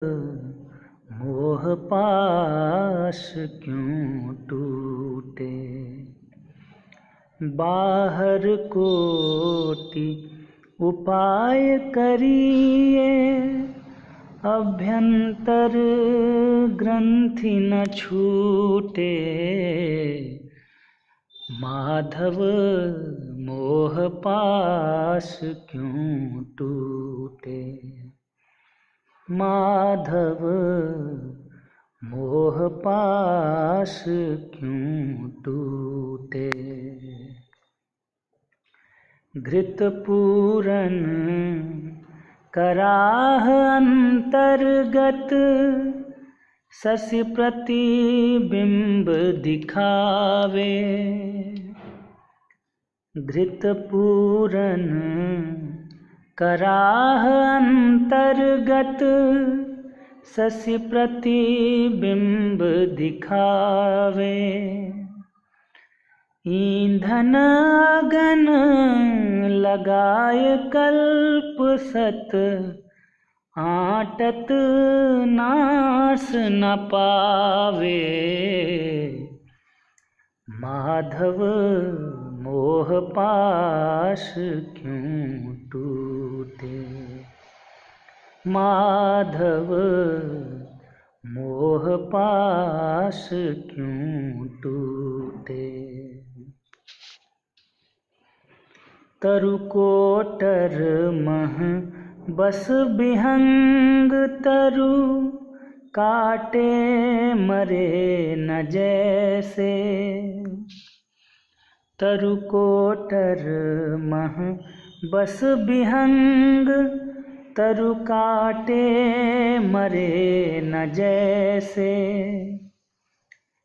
मोह पाश क्यों टूटे। बाहर कोटि उपाय करिए, अभ्यंतर ग्रंथि न छूटे। माधव मोह पाश क्यों टूटे। माधव मोह पाश क्यों टूटे। घृत पूरन कराह अंतर्गत, शशि प्रतिबिंब दिखावे। घृत पूरन कराह अंतर्गत, शशि प्रतिबिंब दिखावे। ईंधन अगन लगाय कल्प सत, आटत नाश न पावे। माधव मोह पाश क्यों टूटे। माधव मोह पाश क्यों टूटे। तरुकोटर मह बस विहंग, तरु काटे मरे न जैसे। तरुकोटर मह बस विहंग, तरु काटे मरे न जैसे।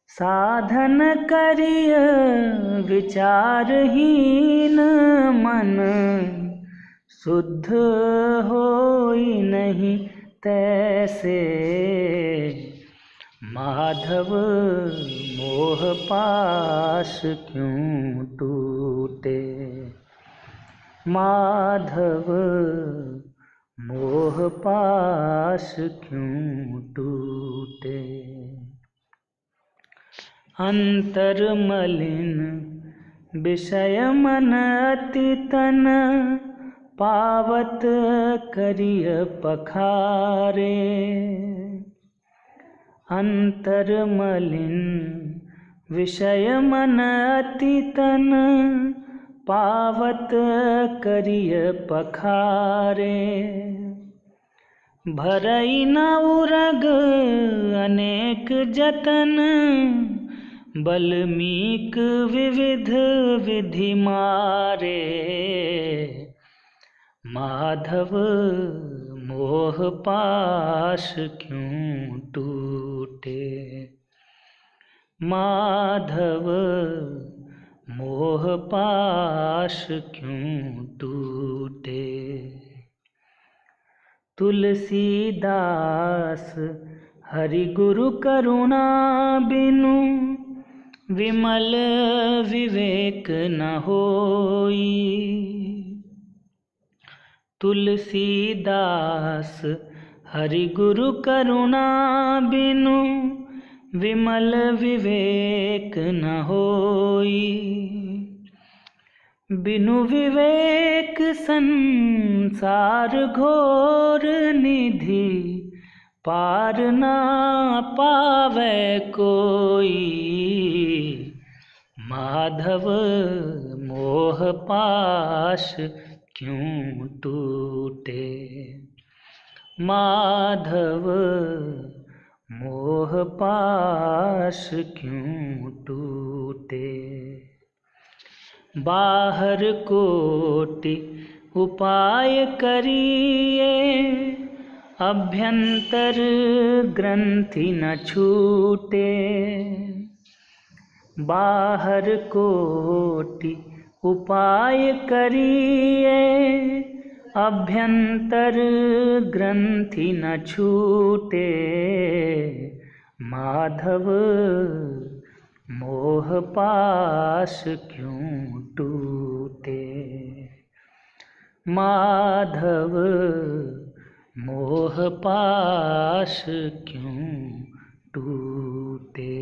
साधन करिय विचारहीन, मन शुद्ध होई नहीं तैसे। माधव मोह पाश क्यों टूटे। माधव मोह पाश क्यों टूटे। अंतर मलिन विषय मन अति तन, पावत करिय पखारे। अंतर मलिन विषय मन अति तन, पावत करिय पखारे। भरई न उरग अनेक जतन, बल्मीक विविध विधि मारे। माधव मोह पाश क्यों टूटे। माधव मोह पाश क्यों टूटे। तुलसीदास हरि गुरु करुणा बिनु, विमल विवेक न होई। तुलसीदास हरि गुरु करुणा बिनु, विमल विवेक न होई। बिनु विवेक संसार घोर निधि, पार न पावे कोई। माधव मोह पाश क्यों टूटे। माधव मोह पाश क्यों टूटे। बाहर कोटि उपाय करिए, अभ्यंतर ग्रंथि न छूटे। बाहर कोटि उपाय करिए, अभ्यंतर ग्रंथि न छूटे। माधव मोह पाश क्यों टूटे। माधव मोह पाश क्यों टूटे।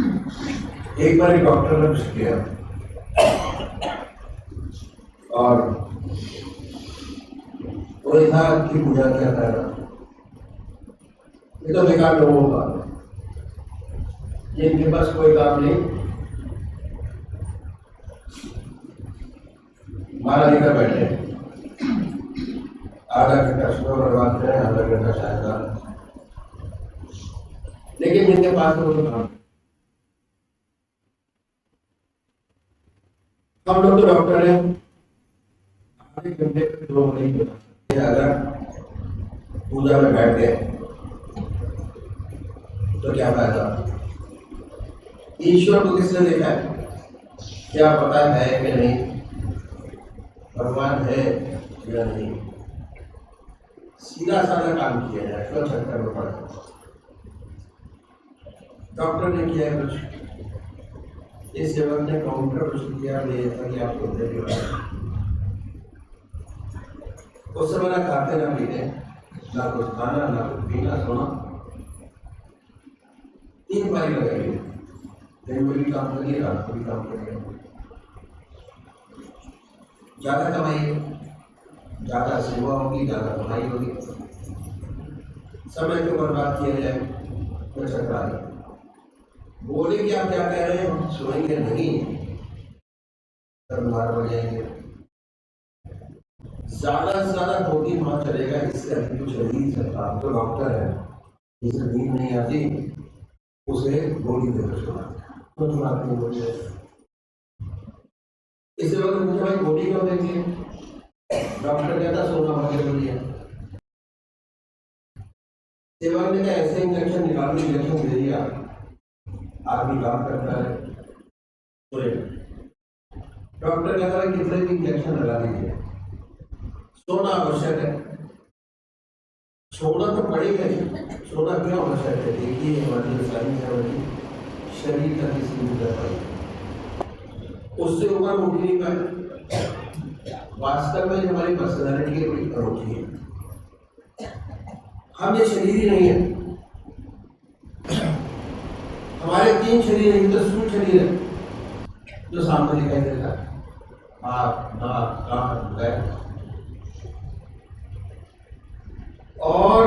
एक बार एक डॉक्टर ने कुछ किया और वही था कि पूजा क्या था, ये तो बेकार लोगों का, जिनके पास कोई काम नहीं, माला लेकर बैठे, आधा घंटा सुबह बर्बाद करें, आधा घंटा शायद का, लेकिन जिनके पास तो काम। हम लोग तो डॉक्टर हैं, आधे घंटे लोग नहीं बता सकते। अगर पूजा में बैठ गए तो क्या फायदा? ईश्वर को किसने देखा है? क्या पता है कि नहीं, भगवान है या नहीं? सीधा साधा काम किया जाए, क्यों चक्कर में पड़ा? डॉक्टर ने किया है कुछ, इस सेवक ने काउंटर कुछ किया, ताकि आपको उस समय ना खाते ना पीते, ना कुछ खाना ना कुछ पीना, सोना, 3 बारी लगाइए, दिन में भी काम करिए, रात को भी काम करिए, ज्यादा कमाइए, ज्यादा सेवा होगी, ज्यादा कमाई होगी, समय को बर्बाद किया जाए तो चक्रा है। बोले कि आप क्या कह रहे हैं, हम सुनेंगे नहीं, मार हो जाएंगे। ज्यादा से ज्यादा 2-3 माह चलेगा, इससे अधिक कुछ चल ही सकता। आप तो डॉक्टर है, जिसे नींद नहीं आती उसे गोली देकर सुनाते हैं, गोली इसे वक्त मुझे भाई गोली क्यों देती है? डॉक्टर कहता सोना मुझे गोली है, सेवक ने ऐसे इंजेक्शन निकालने इंजेक्शन दे दिया, आदमी काम करता है। डॉक्टर कहता है कितने भी इंजेक्शन लगा दीजिए, सोना आवश्यक है, सोना तो पड़ेगा ही, सोना क्यों आवश्यक है? देखिए हमारी साइंस है, शरीर का किसी भी कर पाई, उससे ऊपर उठ नहीं पाए। वास्तव में हमारी पर्सनैलिटी की बड़ी अनोखी है, हम ये शरीर ही नहीं है, हमारे 3 शरीर है, तो सूक्ष्म शरीर है जो सामने दिखाई देता है, आँख, नाक, कान, पैर, और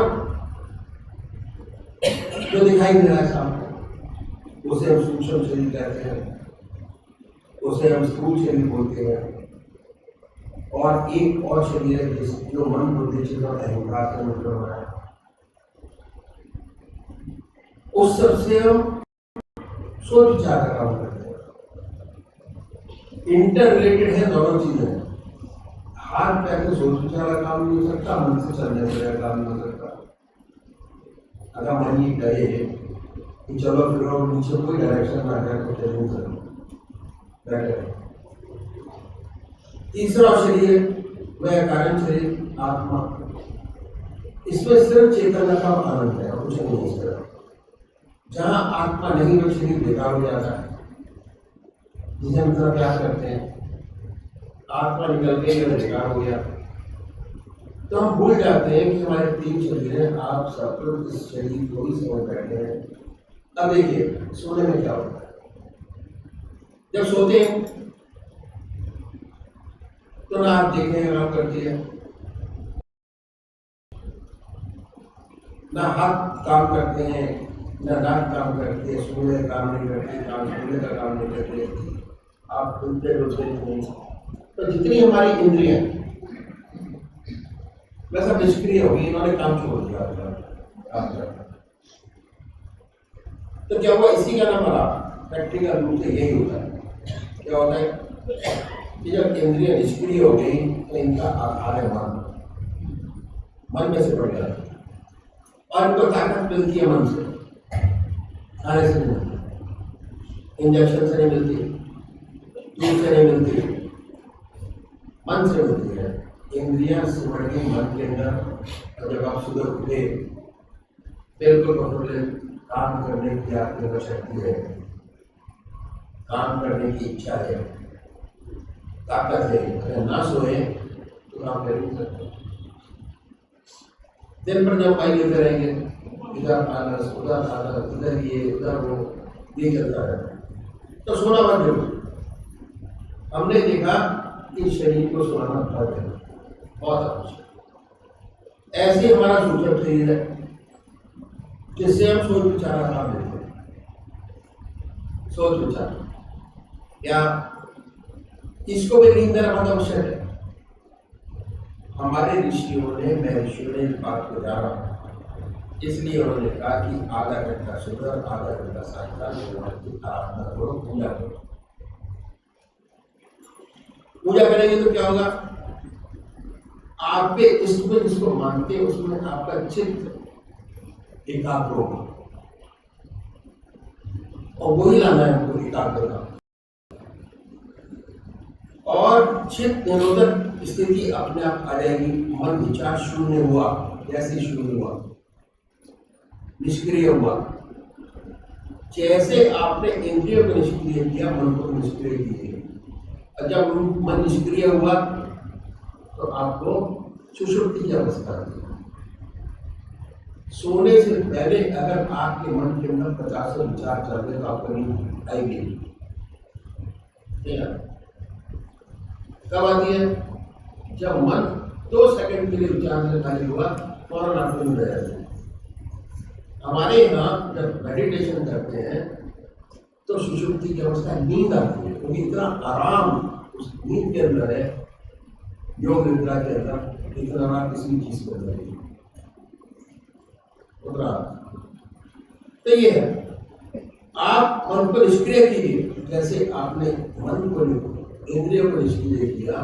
जो दिखाई दे रहा है सामने उसे हम सूक्ष्म शरीर कहते हैं, उसे हम स्थूल शरीर बोलते हैं। और एक और शरीर है जो मन बुद्धि चित्त और अहंकार से मिलकर बना है, उस सबसे हम सोच विचार का काम करते हैं। इंटर रिलेटेड है दोनों चीजें, हाथ पैर से सोच विचार का काम नहीं हो सकता, मन से चलने से काम नहीं हो सकता। अगर मन ये कहे कि चलो फिर नीचे कोई डायरेक्शन में आ गया तो चलिए बैठे। तीसरा शरीर वह कारण शरीर आत्मा, इसमें सिर्फ चेतना का आनंद है, कुछ नहीं इस तरह। जहाँ आत्मा नहीं वह शरीर बेकार हो जाता है, जिसे हम तरह क्या करते हैं, आत्मा निकल के बेकार हो गया तो हम भूल जाते हैं कि हमारे 3 शरीर हैं। आप सब लोग इस शरीर को ही समझ बैठे हैं। अब देखिए सोने में क्या होता है, जब सोते हैं तो ना आप देखने का काम करती है, ना हाथ काम करते हैं, ना नाक काम करती है, सूर्य काम नहीं करते, काम सूर्य का काम नहीं करते, आप खुलते डुलते नहीं। तो जितनी हमारी इंद्रियां वह सब निष्क्रिय होगी, इन्होंने काम छोड़ दिया काम करना। तो क्या हुआ? इसी का नाम रहा, प्रैक्टिकल रूप से यही होता है। क्या होता है कि जब इंद्रियां निष्क्रिय हो गई तो इनका आधार है मन में से पड़ जाता है, और इनको ताकत मिलती है मन से, खाने से नहीं मिलती, इंजेक्शन से नहीं मिलती, दूध से नहीं मिलती, मन से मिलती है। इंद्रियां सिमट गई मन के अंदर, और जब आप सुबह उठे बिल्कुल पकड़े, काम करने की आपके अंदर शक्ति है, काम करने की इच्छा है, ताकत है। अगर ना सोए तो काम कर नहीं सकते। दिन भर जब पाई लेते रहेंगे, इधर आलस उधर आलस, इधर ये उधर वो, ये चलता रहता है। तो सोना बंद जरूर, हमने देखा कि शरीर को सुनाना बहुत है, बहुत आवश्यक। ऐसे हमारा सूचक शरीर है जिससे हम सोच विचार काम लेते हैं। सोच विचार या इसको भी नींद देना बहुत आवश्यक है। हमारे ऋषियों ने, महर्षियों ने इस बात को जाना, इसलिए उन्होंने कहा कि आधा घंटा सुबह, आधा घंटा सायकाल भगवान की आराधना करो, पूजा करो। पूजा करेंगे तो क्या होगा? आप पे इसमें जिसको मानते हैं उसमें आपका चित्त एकाग्र होगा, और वही लाना है हमको एकाग्रता। और चित्त निरोधक स्थिति अपने आप आ जाएगी। मन विचार शून्य हुआ, जैसे शून्य हुआ, निष्क्रिय हुआ। जैसे आपने इंद्रियों को निष्क्रिय किया, मन को निष्क्रिय किए, और जब मन निष्क्रिय हुआ तो आपको सुषुप्ति की अवस्था आती है। सोने से पहले अगर आपके मन के अंदर 50 विचार चल रहे तो आपको नींद आएगी नहीं। कब आती है? जब मन 2 सेकंड के लिए विचार से खाली हुआ, फौरन आपको नींद आ जाती है। हमारे यहाँ जब मेडिटेशन करते हैं तो सुषुप्ति की अवस्था नींद आती है, क्योंकि इतना आराम उस नींद के अंदर है, योग निद्रा के अंदर इतना आराम किसी चीज के अंदर नहीं उतना। तो ये है, आप मन को निष्क्रिय कीजिए। जैसे आपने मन को, इंद्रियों को निष्क्रिय किया,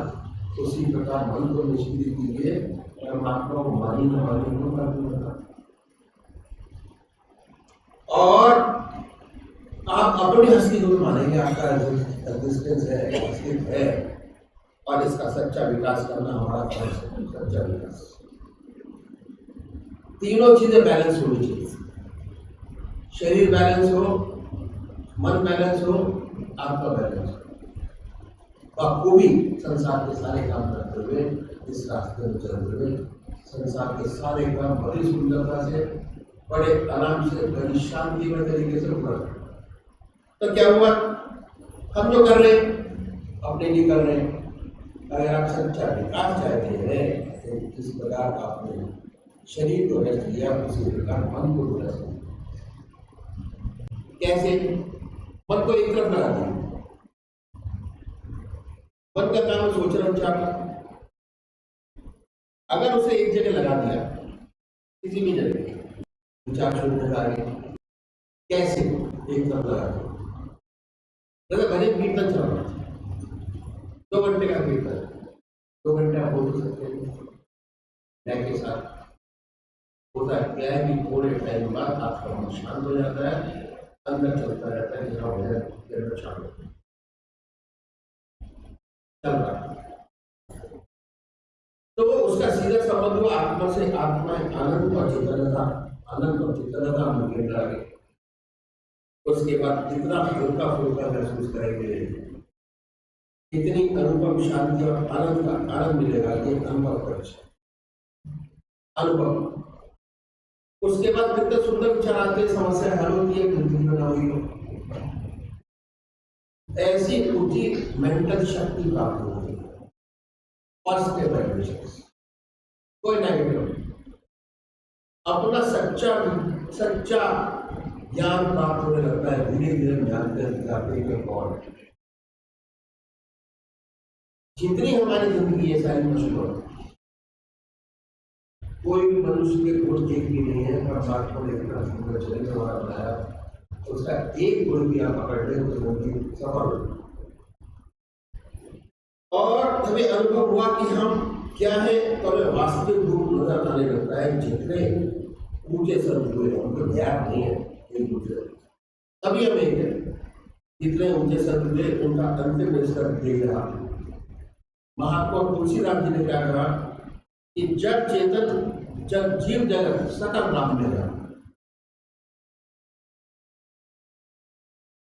उसी प्रकार मन को निष्क्रिय कीजिए। परमात्मा को मानी न मानी को करना, और आप अपनी हस्ती को मानेंगे। आपका एग्जिस्टेंस है, अस्तित्व है, और इसका सच्चा विकास करना हमारा फर्ज है। सच्चा विकास, तीनों चीजें बैलेंस होनी चाहिए। शरीर बैलेंस हो, मन बैलेंस हो, आपका बैलेंस हो। बखूबी संसार के सारे काम करते हुए, इस रास्ते में चलते हुए, संसार के सारे काम बड़ी सुंदरता से, बड़े आराम से, बड़ी शांतिमय तरीके से पूरा। तो क्या हुआ? हम जो कर रहे हैं अपने लिए कर रहे हैं। अगर आप सच्चा विकास चाहते हैं तो जिस प्रकार आपने शरीर को रेस्ट दिया, उसी प्रकार मन को रेस्ट दिया। कैसे? मन को एक तरफ लगा दिया। मन का काम सोचना विचार का, अगर उसे एक जगह लगा दिया, किसी भी जगह विचार शून्य लगा दिया, कैसे? एक तरफ लगा दिया। जैसे भजन कीर्तन चल रहा है, 2 घंटे का कीर्तन, 2 घंटे आप बोल सकते हैं न्याय के साथ। होता क्या है कि थोड़े टाइम बाद आपका मन शांत हो जाता है, अंदर चलता रहता है कि हाँ भजन कीर्तन शांत चल रहा है। तो उसका सीधा संबंध हुआ आत्मा से। आत्मा आनंद और चेतनता, आनंद और चेतनता में गिर जाएगी। उसके बाद कितना हल्का फुल्का महसूस करेंगे, कितनी अनुपम शांति और आनंद का आनंद मिलेगा, ये अनुभव कर अनुभव। उसके बाद कितने सुंदर विचार आते हैं, समस्या हल होती है, जिंदगी में ना हुई हो। ऐसी ऊंची मेंटल शक्ति प्राप्त होती है। पॉजिटिव वाइब्रेशंस, कोई नेगेटिव नहीं। अपना सच्चा ज्ञान प्राप्त होने लगता है। धीरे धीरे जानते हैं कौन। जितनी हमारी जिंदगी है सारी मुश्किल, कोई भी मनुष्य के गुण एक भी नहीं है, पर बात को लेकर सुंदर चरित्र हमारा बनाया, उसका एक गुण भी आप पकड़ लें तो जिंदगी सफल हो। और हमें अनुभव हुआ कि हम क्या है, तो हमें वास्तविक रूप नजर आने लगता है। जितने ऊंचे संत हुए उनको ज्ञान नहीं है एक दूसरे, तभी हम एक है। जितने ऊंचे संत हुए उनका अंतिम स्तर देख रहा। महात्मा तुलसीदास जी ने क्या कहा कि जब चेतन, जब जीव जगत सकल नाम में रहा।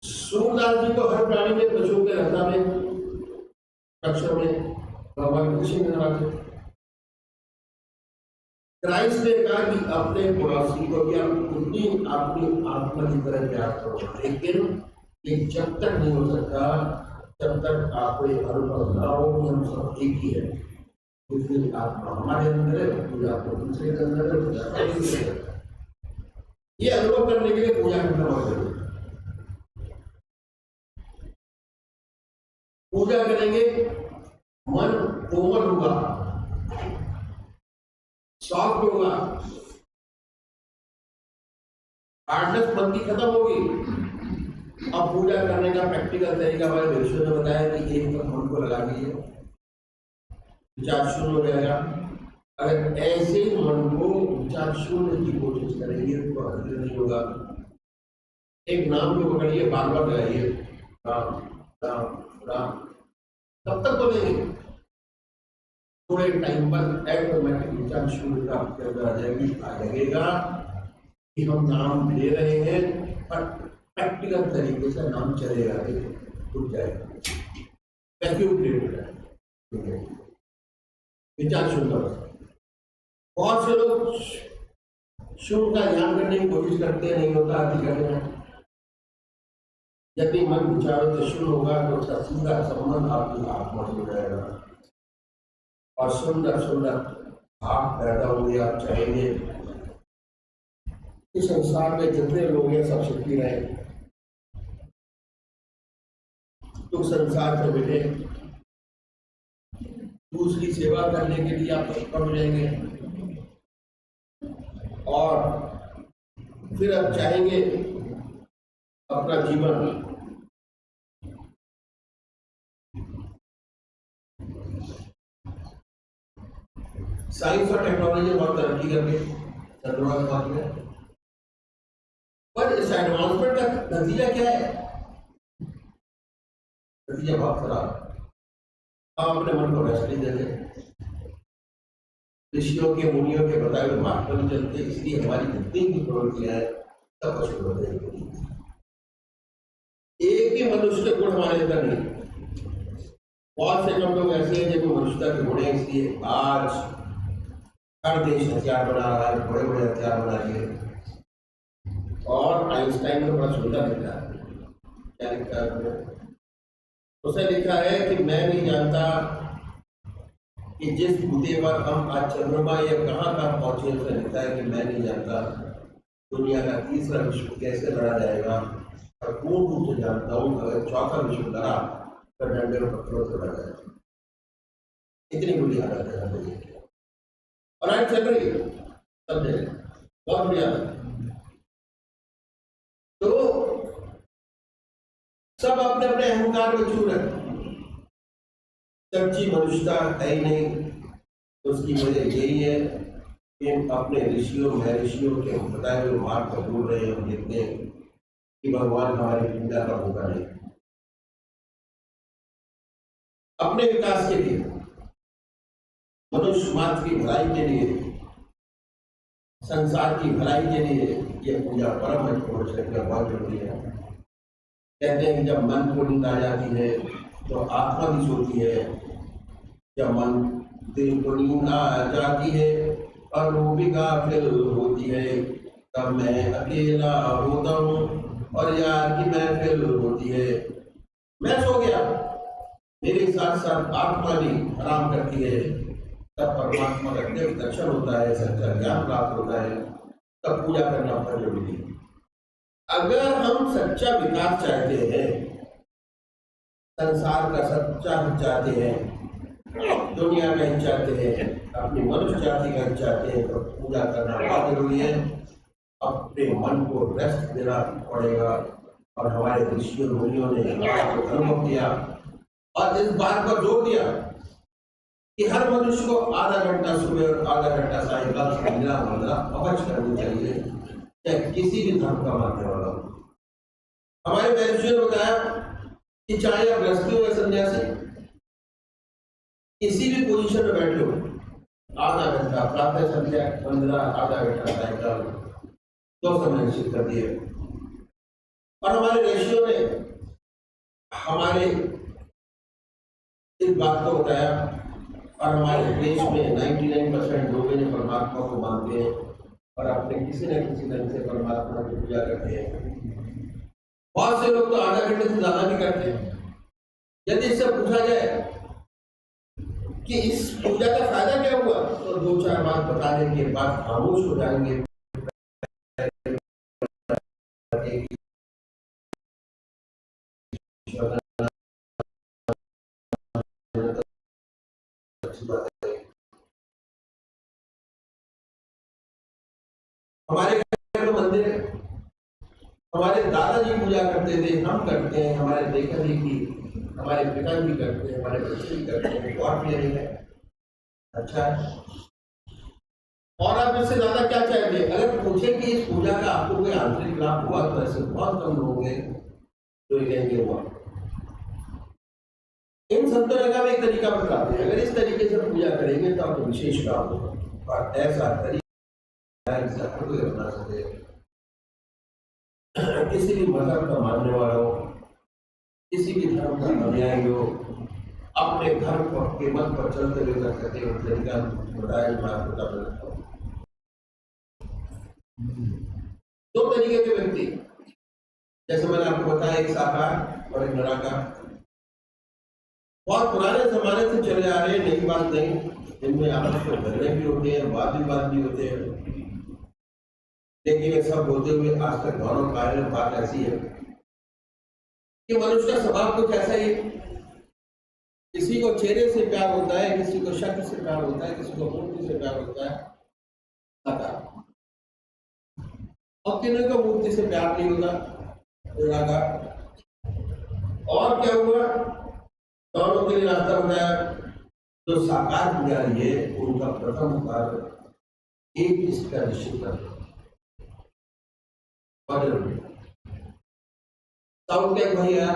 सूरदास जी को हर प्राणी में, पशु के हृदय में, अक्षर में भगवान कृष्ण ने रखे। क्राइस्ट ने कहा कि अपने पड़ोसी को भी आप उतनी अपनी आत्मा की तरह प्यार करो, लेकिन ये जब तक नहीं हो सकता जब तक आपको ये अनुभव ना हो कि हम सब एक ही है। दूसरी आत्मा हमारे अंदर है, पूरी आत्मा दूसरे के अंदर है, पूजा का दूसरे के अंदर है। ये अनुभव करने के लिए पूजा करना बहुत जरूरी है। पूजा करेंगे, मन कोमल होगा, सॉफ्ट होगा, हार्डनेस मन की खत्म होगी। अब पूजा करने का प्रैक्टिकल तरीका हमारे ऋषियों ने बताया कि एक बार मन को लगा दीजिए, विचार शून्य हो जाएगा। अगर ऐसे मन को विचार शून्य की कोशिश करेंगे तो हृदय नहीं होगा। एक नाम को पकड़िए, बार बार लगाइए, राम राम राम, तब तक बोलेंगे। थोड़े टाइम पर ऑटोमेटिक विचार शून्यता आपके अंदर आ जाएगी। आ लगेगा कि हम नाम ले रहे हैं, पर प्रैक्टिकल तरीके से नाम चलेगा, रुक जाएगा, वैक्यूम क्रिएट हो जाएगा, विचार शून्य। बहुत से लोग शून्य का ध्यान करने की कोशिश करते नहीं होता, यदि मन विचारों से शून्य होगा तो उसका सीधा संबंध आपकी आत्मा से हो जाएगा और सुंदर सुंदर भाव पैदा होंगे। आप चाहेंगे इस संसार में जितने लोग हैं सब सुखी रहे, तो संसार से मिले, दूसरी सेवा करने के लिए आप तत्पर हो जाएंगे और फिर आप चाहेंगे अपना जीवन साइंस और टेक्नोलॉजी बहुत तरक्की करके चंद्रमा बात में, पर इस एडवांसमेंट का नतीजा क्या है? नतीजा बहुत खराब। हम अपने मन को रेस्ट नहीं देते, ऋषियों के मुनियों के बताए हुए मार्ग पर नहीं चलते, इसलिए हमारी जितनी भी प्रवृत्तियां हैं सब अशुभ हो जाएगी। एक भी मनुष्य के गुण हमारे अंदर नहीं। बहुत से कम लोग ऐसे हैं जिनको मनुष्यता के गुण हैं, इसलिए आज हर देश हथियार बना रहा है, बड़े बड़े हथियार बना लिए। और आइंस्टाइन को बड़ा सुंदर लिखा है, क्या लिखा है? उसने लिखा है कि मैं नहीं जानता कि जिस मुद्दे पर हम आज चंद्रमा या कहाँ कहाँ पहुंचे, उसने लिखा है कि मैं नहीं जानता दुनिया का तीसरा विश्व कैसे लड़ा जाएगा, और पूर्ण रूप से जानता हूँ अगर चौथा विश्व लड़ा तो डंडे और पत्थरों से लड़ा जाएगा। इतनी बुरी हालत है और आज चल रही है सब जगह, बहुत बढ़िया। तो सब अपने अपने अहंकार में चूर है, सच्ची मनुष्यता है ही नहीं। तो उसकी वजह यही है कि अपने ऋषियों महर्षियों के बताए हुए मार्ग पर दूर रहे। हम देखते हैं कि भगवान हमारी पूजा का मौका नहीं। अपने विकास के लिए, मनुष्य मात्र की भलाई के लिए, संसार की भलाई के लिए यह पूजा परम महत्वपूर्ण है, बहुत जरूरी है। कहते हैं कि जब मन को नींद आ जाती है तो आत्मा भी सोती है, जब मन दिल को नींद आ जाती है और वो भी गाफिल होती है, तब मैं अकेला होता हूँ और यार की महफिल होती है। मैं सो गया, मेरे साथ साथ आत्मा भी आराम करती है, तब परमात्मा का दिव्य दर्शन होता है, सच्चा ज्ञान प्राप्त होता है, तब पूजा करना बहुत जरूरी है। अगर हम सच्चा विकास चाहते हैं, संसार का सच्चा हित चाहते हैं, दुनिया का हित चाहते हैं, अपनी मनुष्य जाति का हित चाहते हैं, तो पूजा करना बहुत जरूरी है। अपने मन को रेस्ट देना पड़ेगा और हमारे ऋषियों मुनियों ने अनुभव किया और इस बात पर जोर दिया कि हर मनुष्य को आधा घंटा सुबह और आधा घंटा सायंकाल संध्या वंदना अवश्य करनी चाहिए, चाहे किसी भी धर्म का मानने वाला हो। हमारे महर्षियों ने बताया कि चाहे आप गृहस्थी हो या सन्यासी, किसी भी पोजीशन में बैठे हो, आधा घंटा प्रातः संध्या वंदना, आधा घंटा सायंकाल, 2 समय निश्चित कर दिए। और हमारे ऋषियों ने हमारे इस बात को बताया और हमारे देश में 99% लोग हैं जो परमात्मा को मानते हैं और अपने किसी न किसी ढंग से परमात्मा की पूजा करते हैं। बहुत से लोग तो आधा घंटे से ज्यादा भी करते हैं। यदि इससे पूछा जाए कि इस पूजा का फायदा क्या हुआ, तो 2-4 बात बताने के बाद खामोश हो जाएंगे। हमारे घर में मंदिर है, हमारे दादाजी पूजा करते थे, हम करते हैं, हमारे देखा देखी हमारे पिताजी करते हैं, हमारे बच्चे भी करते हैं, और भी है अच्छा है। और आप इससे ज्यादा क्या चाहेंगे? अगर पूछे कि इस पूजा का आपको कोई आंतरिक लाभ हुआ, तो ऐसे बहुत कम लोग हैं जो कहेंगे हुआ। इन संतों ने कहा एक तरीका बताते हैं, अगर इस तरीके से पूजा करेंगे तो आपको विशेष लाभ होगा, और ऐसा तरीका कोई अपना सके। किसी भी मजहब का मानने वाला हो, किसी भी धर्म का अनुयायी हो, अपने धर्म के मत पर चलते हुए कर सकते हो तरीका बताया। मैं आपको बता देता हूँ 2 तरीके के व्यक्ति, जैसे मैंने आपको बताया, एक साकार और एक निराकार। बहुत पुराने जमाने से चले आ रहे हैं, नई बात नहीं, इनमें आपस में झगड़े भी होते हैं, वाद विवाद भी होते हैं, लेकिन ये सब होते हुए आज तक दोनों कार्य में बात ऐसी है कि मनुष्य का स्वभाव कुछ ऐसा ही, किसी को चेहरे से प्यार होता है, किसी को शक्ल से प्यार होता है, किसी को मूर्ति से प्यार होता है, और किसी को मूर्ति से प्यार नहीं होता, और क्या हुआ, दोनों के लिए रास्ता बताया। तो साकार पुजारी है, उनका प्रथम कार्य एक इसका निश्चित कर साउथ के भैया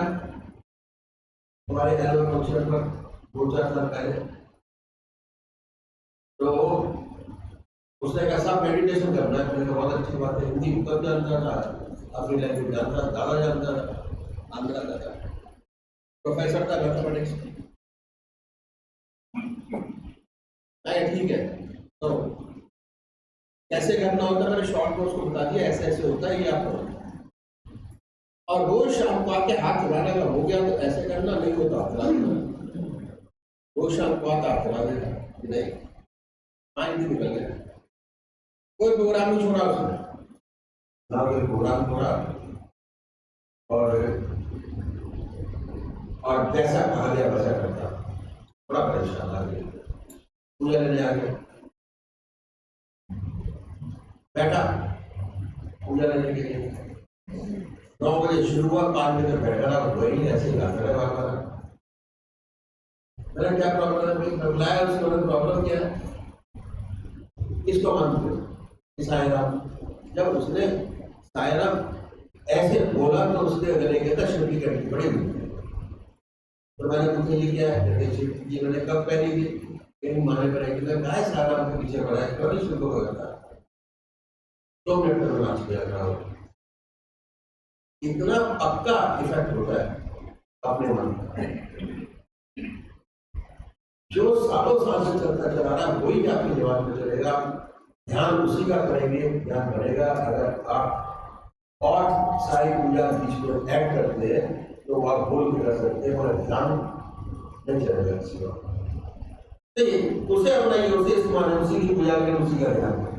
हमारे एनुअल फंक्शन पर 2-4 साल पहले, तो उसने कहा साहब मेडिटेशन करना है। मैंने कहा बहुत अच्छी बात है, हिंदी कब जानता था, अपनी लैंग्वेज जानता था, ज़्यादा जानता था, आंध्रा का था, प्रोफेसर था मैथमेटिक्स। ठीक है, तो कैसे करना होता है, मैंने शॉर्ट नोट्स को बता दिया, ऐसे ऐसे होता है, ये आपको, और रोज शाम को आके हाथ हिलाने का हो गया तो ऐसे करना, नहीं होता हाथ हिला देना, रोज शाम को आता हाथ हिला देना कि नहीं, 5 दिन निकल गया, कोई प्रोग्राम नहीं छोड़ा उसने, ना कोई प्रोग्राम छोड़ा, और जैसा कहा गया वैसा करता, बड़ा परेशान आ गया। पूजा लेने आ गया, बैठा पूजा लेने के लिए, 9 बजे शुरू हुआ, 5 बजे तक बैठा रहा, वही ऐसे ही गाता रहा। मैंने क्या प्रॉब्लम है, बुलाया उसने, प्रॉब्लम क्या है, किसको मानते हो? साईं राम। जब उसने साईं राम ऐसे बोला तो उसके गले के अंदर शिव की घंटी पड़ी हुई। तो मैंने पूछा ये क्या है, ये मैंने कब पहनी थी, कहीं माने पड़ेगी, कहा साईं राम के पीछे पड़ा है, कभी शिव को करता 2 मिनट तक नाच किया रहा हो। इतना पक्का इफेक्ट होता है अपने मन का, जो सालों साल से चलता चला रहा है वही आपके दिमाग में चलेगा, ध्यान उसी का करेंगे, ध्यान बढ़ेगा। अगर आप और सारी पूजा बीच में ऐड करते हैं तो आप बोल के कर सकते हैं, और ध्यान नहीं चलेगा किसी का। उसे अपनाइए, उसे इस्तेमाल, उसी की पूजा करें, उसी का ध्यान करें,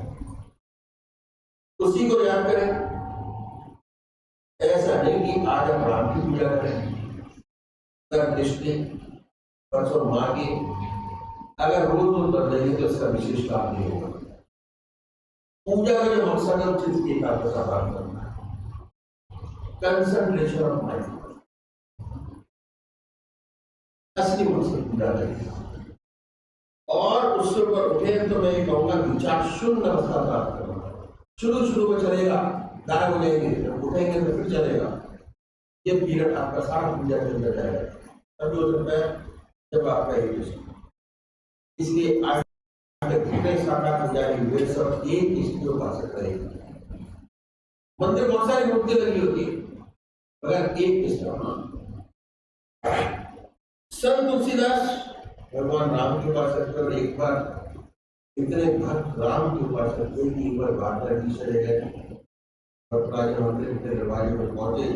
उसी को याद करें। ऐसा नहीं कि आज हम राम की पूजा करें, कल कृष्ण, परसों माँ की, अगर रोज रोज बदलेंगे तो इसका विशेष लाभ नहीं होगा। पूजा का जो मकसद है उस चीज का प्राप्त करना है, कंसंट्रेशन ऑफ माइंड, असली मकसद पूजा करेगा। और उससे ऊपर उठे तो मैं ये कहूंगा विचार शून्य अवस्था प्राप्त करना। शुरू में चलेगा, गायब हो जाएंगे, जब उठेंगे तो फिर चलेगा। ये पीरियड आपका सारा पूजा के अंदर जाएगा, तभी हो सकता है जब आपका ये, इसलिए आज साकार पुजारी वे सब एक स्थिति पा सकते हैं। मंदिर बहुत सारी मूर्ति लगी होती है, मगर एक संत तुलसीदास भगवान राम के उपासक थे और एक बार इतने भक्त राम के उपासक थे कि एक बार द्वारका जी चले गए और राजा मंदिर के दरवाजे में पहुंचे,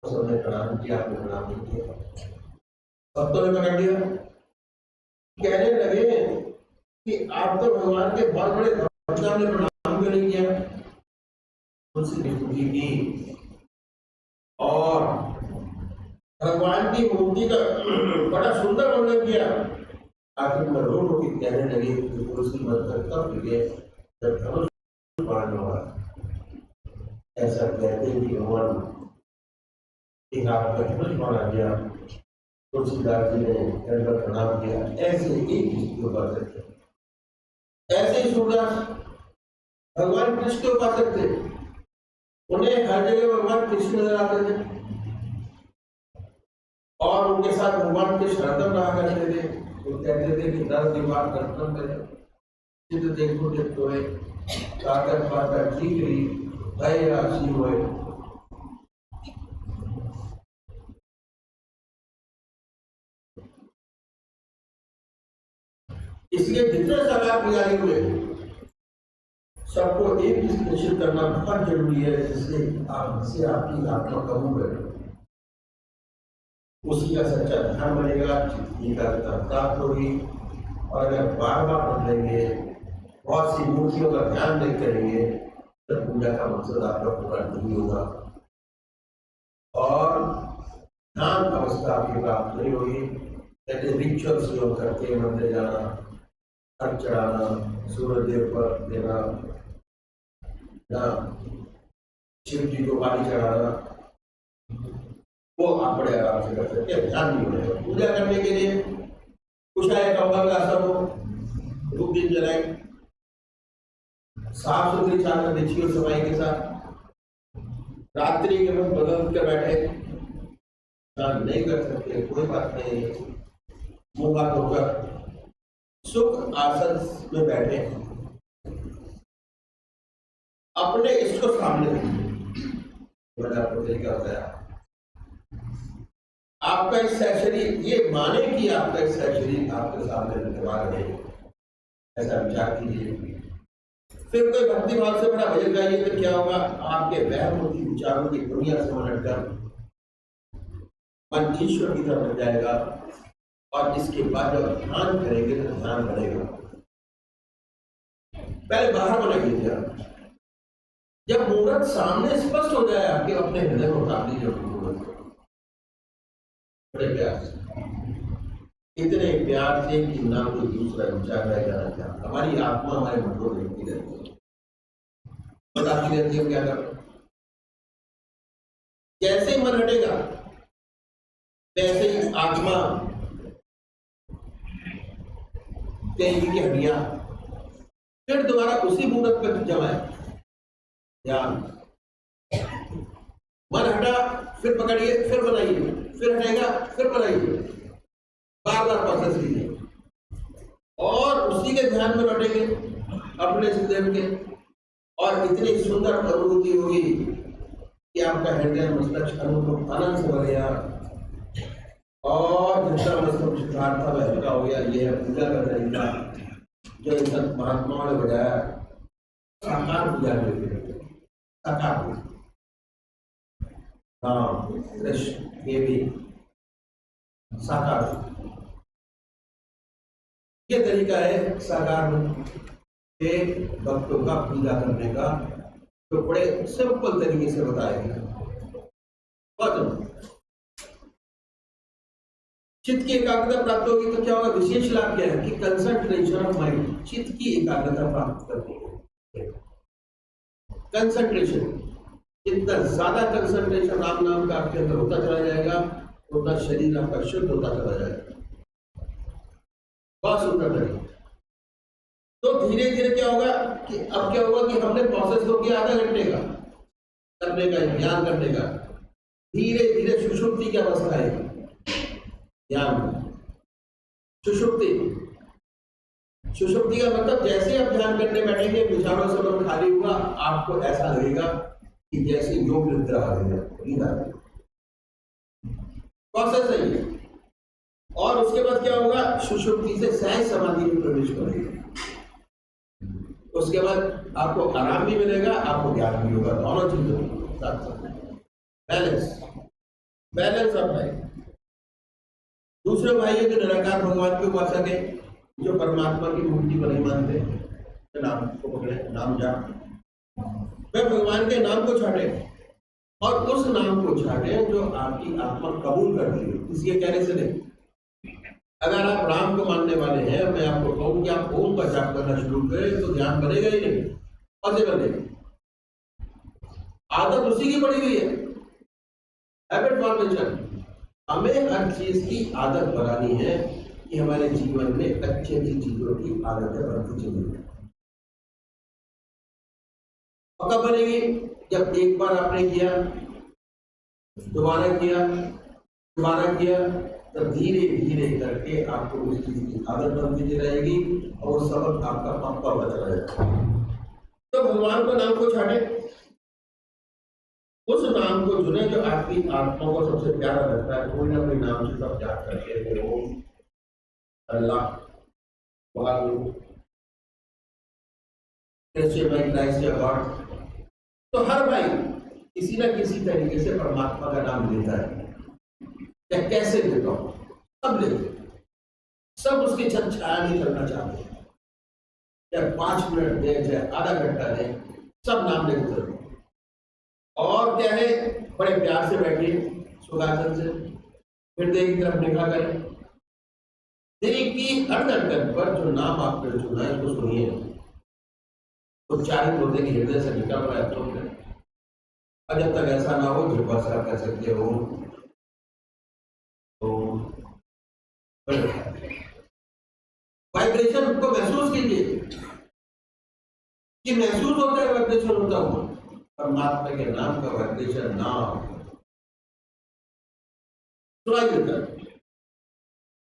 उस समय प्रणाम किया, आपने प्रणाम नहीं किया, भक्तों ने पकड़ लिया, कहने लगे कि आप तो भगवान के बहुत बड़े भक्त, आपने प्रणाम क्यों नहीं किया? तुलसी ने स्तुति की और भगवान की मूर्ति का बड़ा सुंदर वर्णन किया। आखिर में रो रो के कहने लगे कि तुलसी मंत्र तब लगे जब धनुष बाण होगा। ऐसा कहते कि भगवान एक आपका धनुष बाण आ गया, तुलसीदास जी ने दंडवत प्रणाम किया। ऐसे एक के उपासक थे। ऐसे ही सूरदास भगवान कृष्ण के उपासक थे, उन्हें हर जगह भगवान कृष्ण नजर आते थे और उनके साथ भगवान कृष्ण हरदम रहा करते थे। वो कहते थे कि 10 दीवार दर्शन करें, चित्र देखो देखो है, काकर पाकर ठीक रही भय राशि हुए। इसलिए जितने साकार पुजारी हुए सबको एक चीज निश्चित करना बहुत जरूरी है, जिससे आपकी आत्मा कबूल है, उसी का सच्चा ध्यान बनेगा, एकाग्रता प्राप्त होगी। और अगर बार बार बदलेंगे, बहुत सी मूर्तियों का ध्यान नहीं करेंगे, तो पूजा का मकसद आपका पूरा नहीं होगा और ध्यान अवस्था आपकी प्राप्त नहीं होगी। जैसे रिचुअल्स जो करके मंदिर जाना, अर्घ चढ़ाना, सूर्यदेव पर देना, शिव जी को पानी चढ़ाना, वो आप बड़े आराम से कर सकते हैं, ध्यान नहीं होगा। पूजा करने के लिए कुछ है कंबल का असर हो, धूप दीप जलाए, साफ सुथरी चादर बिछी हो सफाई के साथ, रात्रि के वक्त बदल कर बैठे, ध्यान नहीं कर सकते कोई बात नहीं, मुंह हाथ धोकर सुख आसन में बैठे, अपने इष्ट को सामने मैंने आपको तरीका बताया। आपका इच्छा शरीर ये माने कि आपका इच्छा शरीर आपके सामने विद्यमान है, ऐसा विचार कीजिए। फिर कोई भक्ति भाव से बड़ा भजन गाइए तो क्या होगा? आपके वहमूर्ति विचारों की दुनिया से मन हटकर मन ईश्वर की तरफ लग जाएगा और इसके बाद जब ध्यान करेंगे तो ध्यान बनेगा। पहले बाहर बना कीजिए, जब मुहूर्त सामने स्पष्ट हो जाए आपके, अपने हृदय में उतार लीजिए मुहूर्त बड़े प्यार से, इतने प्यार से कि ना कोई दूसरा विचार रह जाना चाहता। हमारी आत्मा हमारे मन को देखती रहती है, बताती रहती है क्या करो। जैसे ही मन हटेगा वैसे ही आत्मा कहेगी कि हटिया, फिर दोबारा उसी मुहूर्त पर जमाए ध्यान। मन हटा फिर पकड़िए, फिर बनाइए, फिर हटेगा फिर बनाइए, बार बार प्रोसेस कीजिए और उसी के ध्यान में लौटेंगे अपने सुदेव के, और इतनी सुंदर अनुभूति होगी कि आपका हृदय मस्तक अनुभव आनंद से भरेगा और जितना मस्तक सिद्धार्थ था वह हल्का हो गया। यह है पूजा का तरीका जो इन सब महात्माओं ने बताया। साकार पूजा करते, साकार पूजा, राम कृष्ण देवी साकार, ये तरीका है साकार में एक भक्तों का पूजा करने का, तो बड़े सिंपल तरीके से बताएंगे। चित्त की एकाग्रता प्राप्त होगी तो क्या होगा? विशेष लाभ क्या है कि कंसंट्रेशन ऑफ माइंड, चित्त की एकाग्रता प्राप्त करनी है। कंसंट्रेशन, जितना ज्यादा कंसंट्रेशन राम नाम का आपके अंदर होता चला जाएगा उतना शरीर आपका शुद्ध होता चला जाएगा। बहुत सुंदर तरीका। तो धीरे धीरे क्या होगा कि अब क्या होगा कि हमने प्रोसेस हो गया आधा घंटे का करने का, ध्यान करने का, धीरे धीरे सुषुप्ति की अवस्था है ध्यान, सुषुप्ति। सुषुप्ति का मतलब जैसे आप ध्यान करने बैठेंगे विचारों से मन खाली हुआ, आपको ऐसा लगेगा कि जैसे योग निद्रा आ गई है। प्रोसेस है ये। और उसके बाद क्या होगा, सुषुप्ति से सहज समाधि में प्रवेश करेगा। उसके बाद आपको आराम भी मिलेगा, आपको ज्ञान भी होगा, दोनों चीजों साथ साथ बैलेंस बैलेंस ऑफ लाइफ। दूसरे भाई है जो निराकार भगवान की उपासक है, जो परमात्मा की मूर्ति को नहीं मानते, तो नाम को पकड़े, नाम जाप, वह भगवान के नाम को छाटे और उस नाम को छाटे जो आपकी आत्मा कबूल करती है, किसी के कहने से नहीं। अगर आप राम को मानने वाले हैं, मैं आपको कहूं कि आप ओम का जाप करना शुरू करें तो ध्यान बनेगा ही नहीं, पॉसिबल नहीं। आदत उसी की पड़ी हुई है, हैबिट फॉर्मेशन। हमें हर चीज की आदत बनानी है कि हमारे जीवन में अच्छी अच्छी चीजों की आदतें बनती चलेंगी। और कब बनेगी, जब एक बार आपने किया, दोबारा किया, दोबारा किया, तो धीरे धीरे करके आपको उस चीज की आदत बनती रहेगी और वो सबक आपका पक्का होता चला जाएगा। तो भगवान को नाम को छाटे, उस नाम को चुने जो आपकी आत्मा को सबसे प्यारा लगता है। कोई ना कोई नाम से सब याद करके रखे, ओम, अल्लाह, वाहगुरु, गॉड। तो हर भाई किसी ना किसी तरीके से परमात्मा का नाम लेता है। या कैसे लेता हूं, सब लेते, सब उसकी छत छाया में चलना चाहते हैं। या 5 मिनट दे, चाहे आधा घंटा दे, सब नाम लेते चलते। और क्या है, बड़े प्यार से बैठिए सुखासन से, हृदय की तरफ निगाह करें, दिल की हर धड़कन पर जो नाम आपने चुना है उसको सुनिए। उच्चारित होते कि हृदय से निकल रहा है तो और जब तक ऐसा ना हो जिब्बा से आप कह सकते हो तो वाइब्रेशन को महसूस कीजिए कि महसूस होता है वाइब्रेशन होता हुआ। परमात्मा के नाम का वाइब्रेशन नाम सुनाई देता है।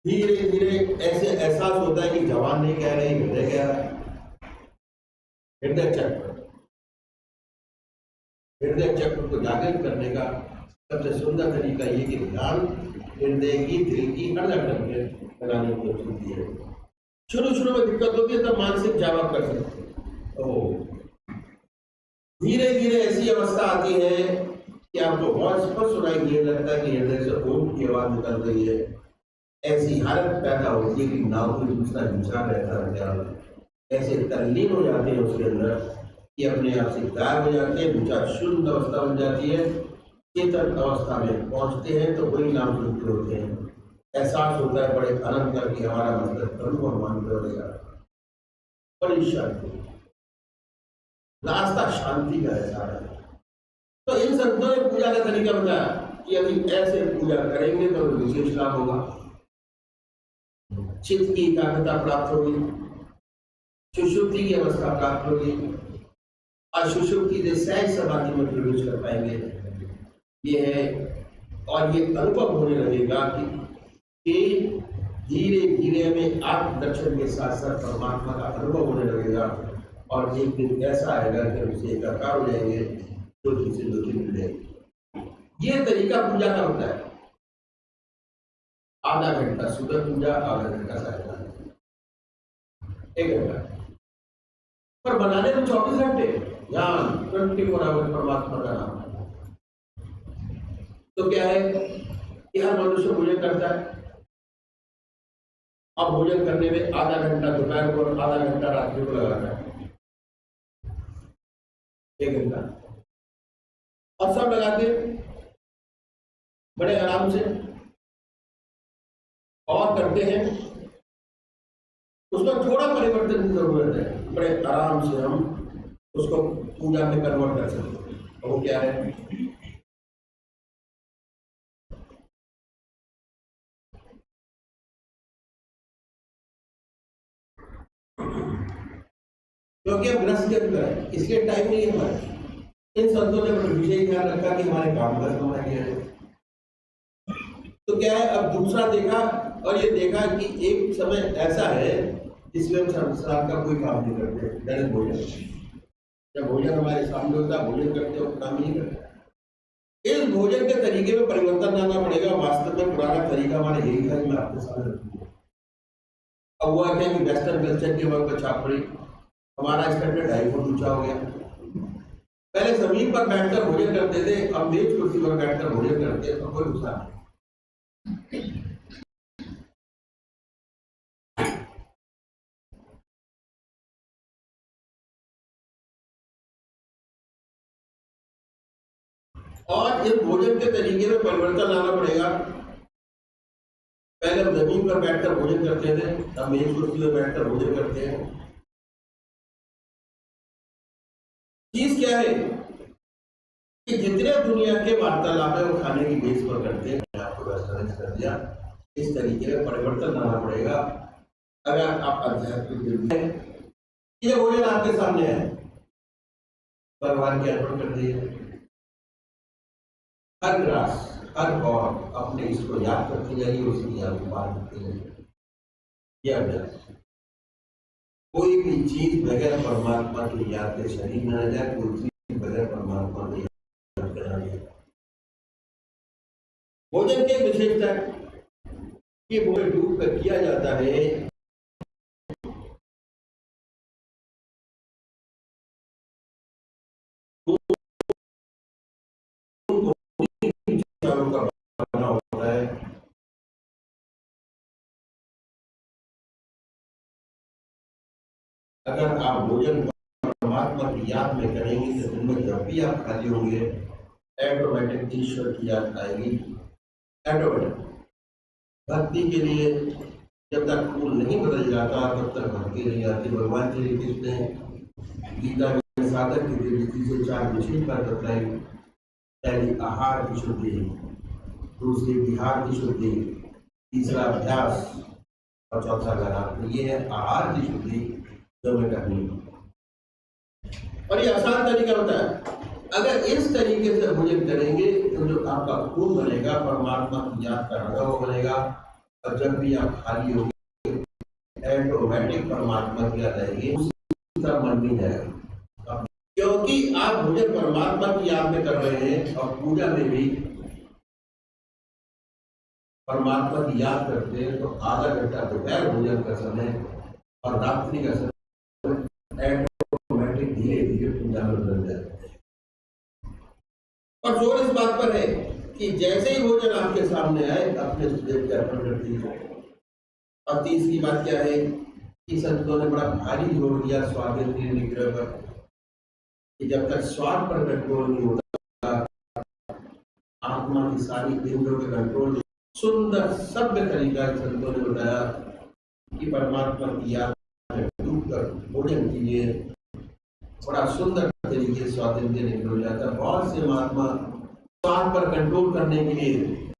धीरे धीरे ऐसे एहसास होता है कि जवान नहीं कह रहे, हृदय कह रहा है। हृदय चक्र, हृदय चक्र को जागृत करने का सबसे सुंदर तरीका ये कि ध्यान हृदय की, दिल की हर धड़कन पे लगाने की कोशिश की है। शुरू में दिक्कत होती है तब मानसिक जाप कर सकते हैं। तो धीरे धीरे ऐसी अवस्था आती है कि आपको बहुत स्पष्ट सुनाई देने लगता है कि हृदय से ओम की आवाज निकल रही है। ऐसी हालत पैदा होती है कि ना कोई दूसरा विचार रहता है, ऐसे तल्लीन हो जाते हैं उसके अंदर कि अपने आप से गायब हो जाते हैं, विचार शून्य अवस्था बन जाती है। चेतन अवस्था में पहुंचते हैं तो वही नाम सुनते होते हैं। एहसास होता है बड़े आनंद का कि हमारा मतलब प्रभु भगवान करेगा, बड़ी शांति, रास्ता शांति का एहसास है। तो इन संतों ने पूजा का तरीका बताया कि यदि ऐसे पूजा करेंगे तो विशेष लाभ होगा, चित्त की एकाग्रता प्राप्त होगी, सुषुप्ति की अवस्था प्राप्त होगी और सुषुप्ति से सहज समाधि में प्रवेश कर पाएंगे। ये है, और ये अनुभव होने लगेगा कि धीरे धीरे हमें आत्मदर्शन के साथ साथ परमात्मा का अनुभव होने लगेगा और एक दिन ऐसा आएगा कि उसे एकाकार हो जाएंगे, ज्योति से ज्योति मिल जाएगी। ये तरीका पूजा का होता है। आधा घंटा सुबह पूजा, आधा घंटा सायकाल, 1 घंटा। पर बनाने में 24 घंटे ध्यान, 24 आवर परमात्मा का नाम। तो क्या है कि हर मनुष्य भोजन करता है। अब भोजन करने में आधा घंटा दोपहर को और आधा घंटा रात्रि को लगाता है, 1 घंटा। और सब लगाते बड़े आराम से और करते हैं। उसमें थोड़ा परिवर्तन की जरूरत है, बड़े आराम से हम उसको पूजा में कन्वर्ट कर सकते हैं। और वो क्या है, क्योंकि हम ग्रस्त जन है, इसलिए टाइम नहीं है हमारे। इन संतों ने विशेष ध्यान रखा कि हमारे काम का समय क्या है। तो क्या है, अब दूसरा देखा और ये देखा कि एक समय ऐसा है जिसमें हम संसार का कोई काम नहीं करते, दैनिक भोजन। जब भोजन हमारे सामने होता है, भोजन करते हो, काम नहीं करते। इस भोजन के तरीके में परिवर्तन लाना पड़ेगा। वास्तव में पुराना तरीका हमारे यही था, मैं आपके सामने रखूंगा। अब हुआ क्या कि वेस्टर्न कल्चर के वक्त छाप पड़ी, हमारा स्टैंडर्ड 2.5 फुट ऊंचा हो गया। पहले जमीन पर बैठकर भोजन करते थे, अब मेज कुर्सी पर बैठकर भोजन करते हैं, तो कोई नुकसान नहीं। और इस भोजन के तरीके में परिवर्तन लाना पड़ेगा। पहले हम जमीन पर बैठकर भोजन करते थे, अब मेज कुर्सी पर बैठकर भोजन करते हैं। चीज क्या है कि जितने दुनिया के वार्तालाप है वो खाने की बेस पर करते हैं। मैंने आपको रेस्टोरेंट कर दिया, इस तरीके में परिवर्तन लाना पड़ेगा अगर आप आध्यात्मिक हैं। ये भोजन आपके सामने है, भगवान के अर्पण कर दिए। हर ग्रास, हर और अपने इसको याद करते जाइए, उसकी याद बात करते जाइए। यह अभ्यास, कोई भी चीज बगैर परमात्मा की याद के शरीर में आ जाए, कोई चीज बगैर परमात्मा की याद के आ जाए। भोजन की विशेषता कि भोजन डूब कर किया जाता है। अगर आप भोजन परमात्मा की याद में करेंगे तो दिन में जब भी आप खाली होंगे ऑटोमेटिक ईश्वर की याद आएगी। ऑटोमेटिक भक्ति के लिए जब तक फूल नहीं बदल जाता तब तक भक्ति नहीं आती। भगवान श्री कृष्ण ने गीता में साधक की दृष्टि से 4 विशेष बात बताई। पहली आहार की शुद्धि, दूसरी विहार की शुद्धि, तीसरा अभ्यास और चौथा ज्ञान। ये है आहार की शुद्धि जो मैं करनी है। और ये आसान तरीका होता है। अगर इस तरीके से भोजन करेंगे तो जो आपका खून बनेगा परमात्मा की याद का रंगा वो बनेगा, और जब भी आप खाली होंगे ऑटोमेटिक परमात्मा की याद आएगी, उसका मन नहीं जाएगा। क्योंकि आप भोजन परमात्मा की याद में कर रहे हैं और पूजा में भी परमात्मा की याद करते हैं, तो आधा घंटा दोपहर भोजन का समय और रात्रि का समय ऑटोमेटिक धीरे धीरे पूजा में बदल जाता है। और जोर इस बात पर है कि जैसे ही भोजन आपके सामने आए अपने देव के अर्पण कर दीजिए। और तीसरी बात क्या है कि संतों ने बड़ा भारी जोर दिया स्वाद इंद्रिय निग्रह पर, कि जब तक स्वाद पर कंट्रोल नहीं होता आत्मा की सारी इंद्रियों का कंट्रोल। सुंदर सभ्य तरीका संतों ने बताया कि परमात्मा की याद डूब कर भोजन कीजिए, बड़ा सुंदर तरीके स्वाद इंद्रिय निग्रह हो जाता है। बहुत से महात्मा स्वाद पर कंट्रोल करने के लिए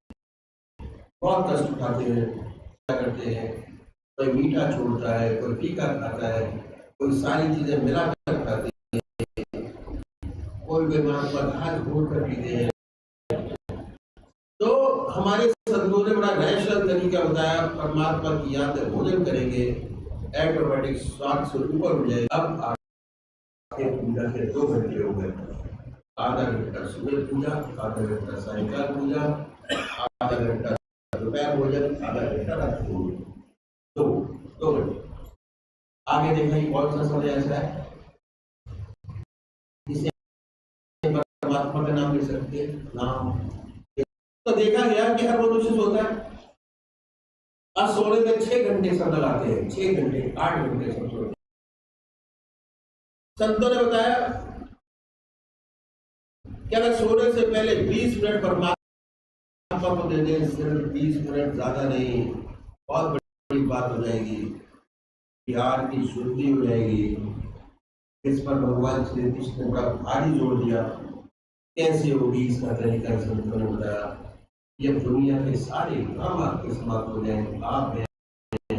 बहुत कष्ट उठाते हैं, क्या करते हैं, कोई मीठा छोड़ता है, कोई फीका खाता है, कोई सारी चीजें मिलाकर खाते हैं, कोई महात्मा घास घोल कर पीते हैं। तो हमारे संतों ने बड़ा रैशनल तरीका बताया, परमात्मा की याद में भोजन करेंगे ऑटोमेटिक स्वाद से ऊपर हो जाएगा। अब आपके पूजा के 2 घंटे हो गए, आधा घंटा सुबह पूजा, आधा घंटा सायंकाल पूजा, आधा घंटा दोपहर भोजन, आधा घंटा रात भोजन, 2 घंटे। आगे देखिए कौन सा समय ऐसा है जिसे परमात्मा का नाम ले सकते हैं। नाम तो देखा गया कि हर मनुष्य सोता है और सोने में 6 घंटे सब लगाते हैं, 6 घंटे 8 घंटे सब सोते हैं। संतों ने बताया कि अगर सोने से पहले 20 मिनट परमात्मा को दे दें, सिर्फ 20 मिनट, ज्यादा नहीं, बहुत बड़ी बात हो जाएगी, प्यार की शुद्धि हो जाएगी। इस पर भगवान श्री कृष्ण ने बड़ा भारी जोर दिया। कैसे होगी इसका तरीका संतों ने बताया। ये दुनिया के सारे काम आपके समाप्त हो जाएंगे। आप हैं,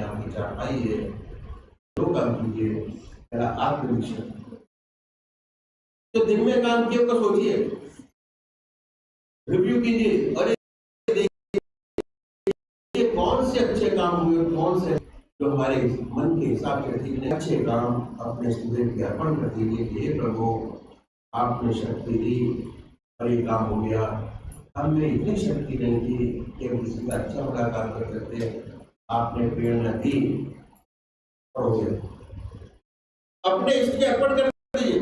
आपकी चारपाई है, जो काम कीजिए, मेरा आत्मविश्वास। तो दिन में काम किए तो सोचिए, रिव्यू कीजिए, और देखिए कौन से अच्छे काम हुए, कौन से जो हमारे मन के हिसाब से ठीक नहीं। अच्छे काम अपने स्टूडेंट के अर्पण कर दीजिए कि हे प्रभु आपने शक्ति दी और ये काम हो गया, हम में इतनी शक्ति नहीं थी कि हम किसी का अच्छा बुरा काम कर सकते। आपने प्रेरणा दी और हो गया। अपने इसके अर्पण कर दीजिए।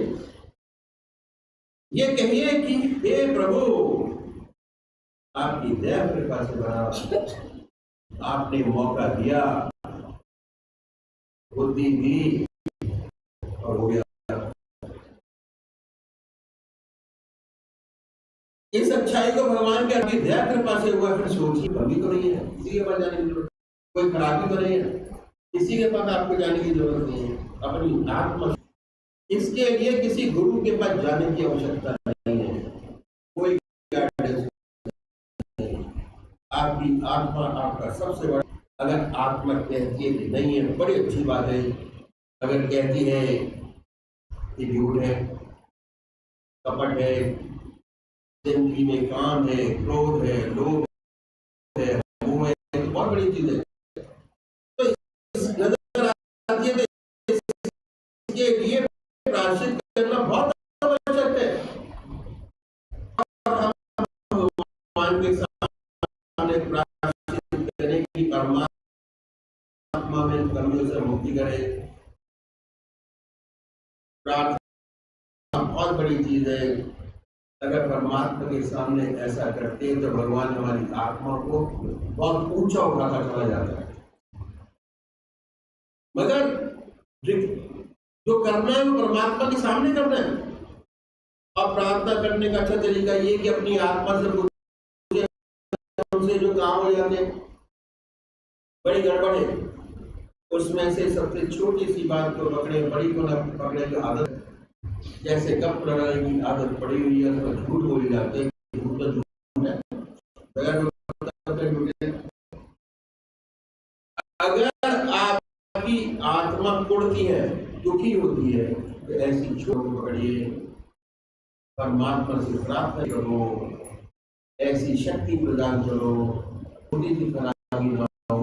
ये कहिए कि हे प्रभु, आपकी दया कृपा से बना, आपने मौका दिया, बुद्धि दी और हो गया। इस अच्छाई को भगवान के आपकी दया कृपा से हुआ, फिर सोचिए कमी तो नहीं है, किसी के पास जाने की जरूरत, कोई खराबी तो नहीं है, किसी के पास आपको जाने की जरूरत नहीं है। अपनी आत्मा, इसके लिए किसी गुरु के पास जाने की आवश्यकता नहीं है, कोई गाइडेंस नहीं। आपकी आत्मा आपका सबसे बड़ा। अगर आत्मा कहती है कि नहीं है, बड़ी अच्छी बात है। अगर कहती है कि झूठ है, कपट है, जिंदगी में काम है, क्रोध है, लोभ है, मोह है, तो बहुत बड़ी चीज है। तो इस नजर आती है, इसके लिए प्रायश्चित करना बहुत आवश्यक है। और हम भगवान के सामने प्रायश्चित करने की, परमात्मा में कमियों से मुक्ति करे। प्रार्थना बहुत बड़ी चीज है। अगर परमात्मा के सामने ऐसा करते हैं तो भगवान हमारी आत्मा को बहुत ऊंचा उठाता चला जाता है। मगर जो करना है वो परमात्मा के सामने करना है। अब प्रार्थना करने का अच्छा तरीका ये कि अपनी आत्मा से पूछे, उनसे जो काम हो जाते हैं बड़ी गड़बड़ है, उसमें से सबसे छोटी सी बात को पकड़े, बड़ी को न पकड़े की आदत। जैसे कप लड़ाने की आदत पड़ी हुई है, तो झूठ बोली जाते हैं, झूठ तो झूठ है, अगर आपकी आत्मा कुड़ती है, दुखी होती है, तो ऐसी छोड़ पकड़िए, परमात्मा से प्रार्थना करो, ऐसी शक्ति प्रदान करो, छोटी सी खराबी ना हो,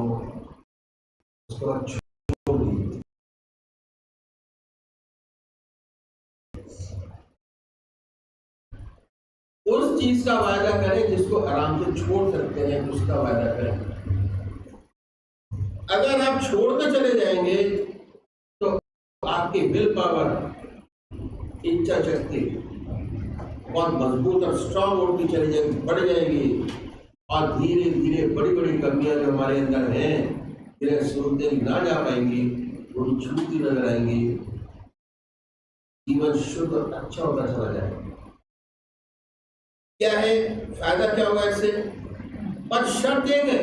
उसको छोड़ दीजिए। उस चीज का वायदा करें जिसको आराम से छोड़ सकते हैं, उसका वायदा करें। अगर आप छोड़ते चले जाएंगे तो आपकी विल पावर, इच्छा शक्ति बहुत मजबूत और स्ट्रांग होती चली जाएगी, बढ़ जाएगी, और धीरे धीरे बड़ी बड़ी कमियां जो हमारे अंदर हैं, धीरे सुनते ना जा पाएंगी, वो छूटती नजर आएंगी, जीवन शुद्ध और अच्छा होता चला जाएगा। क्या है फायदा, क्या होगा इससे? पर शर्त एक है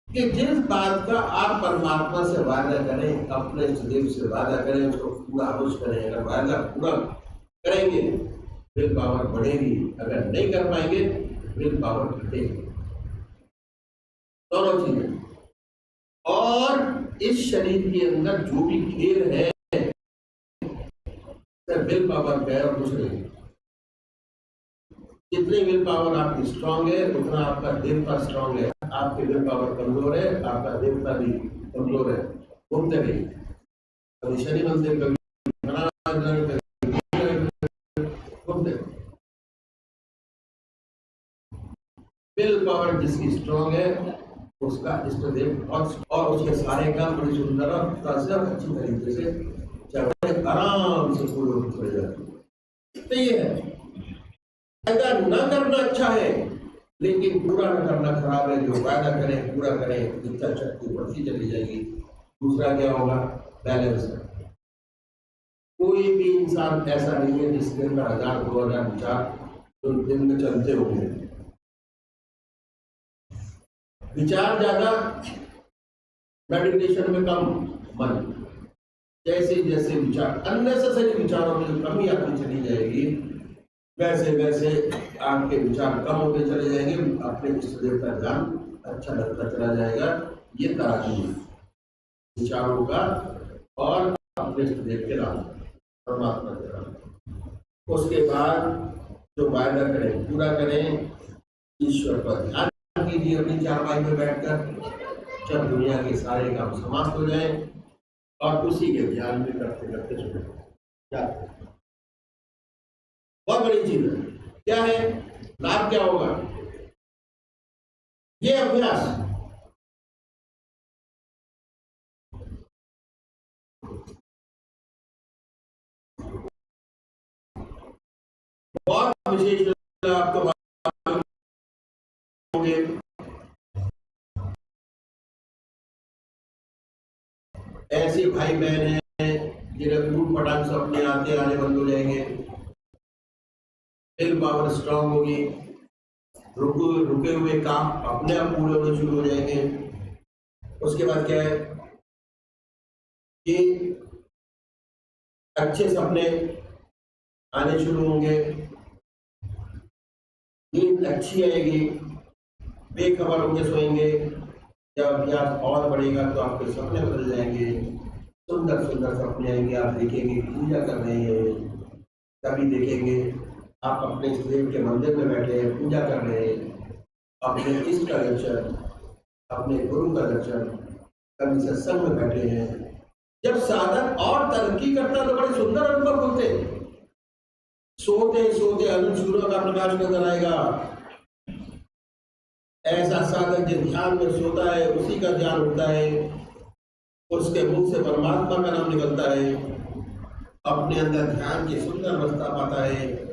कि जिस बात का आप परमात्मा से वादा करें, अपने इष्टदेव से वादा करें, उसको पूरा अवश्य करें। अगर वादा पूरा करेंगे विल पावर बढ़ेगी, अगर नहीं कर पाएंगे विल पावर घटेगी। दोनों चीजें। और इस शरीर के अंदर जो भी खेल है, विल पावर का है और कुछ नहीं। जितनी विल पावर आपकी स्ट्रांग है, उतना आपका देवता स्ट्रांग है। आपकी विल पावर कमजोर है, आपका देवता भी कमजोर है। घूमते रहिए, कभी शनि मंदिर, कभी घूमते। विल पावर जिसकी स्ट्रांग है, उसका इष्ट देव बहुत, और उसके सारे काम बड़ी सुंदरता से और अच्छी तरीके से आराम से पूरे होते जाते हैं। तो ये है, वायदा न करना अच्छा है, लेकिन पूरा न करना खराब है। जो वायदा करें पूरा करें, इच्छा शक्ति बढ़ती चली जाएगी। दूसरा क्या होगा? बैलेंस। कोई भी इंसान ऐसा नहीं है जिसके अंदर 1000 2000 विचार तो दिन में चलते होंगे। विचार ज्यादा, मेडिटेशन में कम मन। जैसे जैसे विचार, अननेसेसरी विचारों में कमी आती चली जाएगी, वैसे वैसे आपके विचार कम होते चले जाएंगे, अपने इष्ट देव का ध्यान अच्छा लगता चला जाएगा। ये तराजू है विचारों का और अपने इष्ट देव के नाम, परमात्मा के नाम। उसके बाद जो वायदा करें पूरा करें, ईश्वर पर ध्यान कीजिए अपनी चारपाई में बैठकर, जब दुनिया के सारे काम समाप्त हो जाए, और उसी के ध्यान में करते करते सुने जाते। बहुत बड़ी चीज है। क्या है लाभ? क्या होगा? ये अभ्यास बहुत विशेष आपको मालूम होंगे। ऐसे भाई बहन हैं जिन्हें टूट पटांग सपने आते आने बंद हो जाएंगे, विल पावर स्ट्रांग होगी, रुके हुए काम अपने आप पूरे होने शुरू हो जाएंगे। उसके बाद क्या है कि अच्छे सपने आने शुरू होंगे, नींद अच्छी आएगी, बेखबर होकर सोएंगे। जब अभ्यास और बढ़ेगा तो आपके सपने बदल जाएंगे, सुंदर सुंदर सपने आएंगे। आप देखेंगे पूजा कर रहे हैं, कभी देखेंगे आप अपने इष्ट देव के मंदिर में बैठे हैं, पूजा कर रहे हैं, अपने इष्ट का दर्शन, अपने गुरु का दर्शन, कभी सत्संग में बैठे हैं। जब साधक और तरक्की करता है तो बड़े सुंदर अनुभव होते हैं। सोते सोते अनंत सूर्य का प्रकाश नजर आएगा। ऐसा साधक जो ध्यान में सोता है उसी का ध्यान उठता है, उसके मुख से परमात्मा का नाम निकलता है, अपने अंदर ध्यान की सुंदर अवस्था पाता है।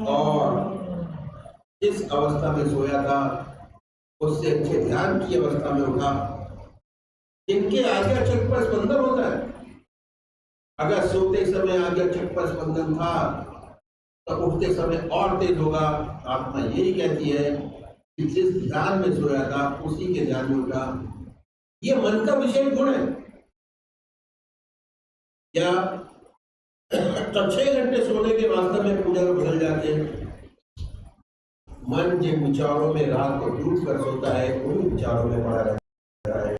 और जिस अवस्था में सोया था उससे अच्छे ध्यान की अवस्था में उठा। जिनके आज्ञा चक्र पर स्पंदन होता है, अगर सोते समय आज्ञा चक्र पर स्पंदन था तो उठते समय और तेज होगा। आत्मा यही कहती है कि जिस ध्यान में सोया था उसी के ध्यान में उठा। ये मन का विशेष गुण है। क्या तो 6 घंटे सोने के वास्तव में पूजा में बदल जाते हैं। मन जिन विचारों में रात को डूब कर सोता है उन विचारों में पड़ा रहता है।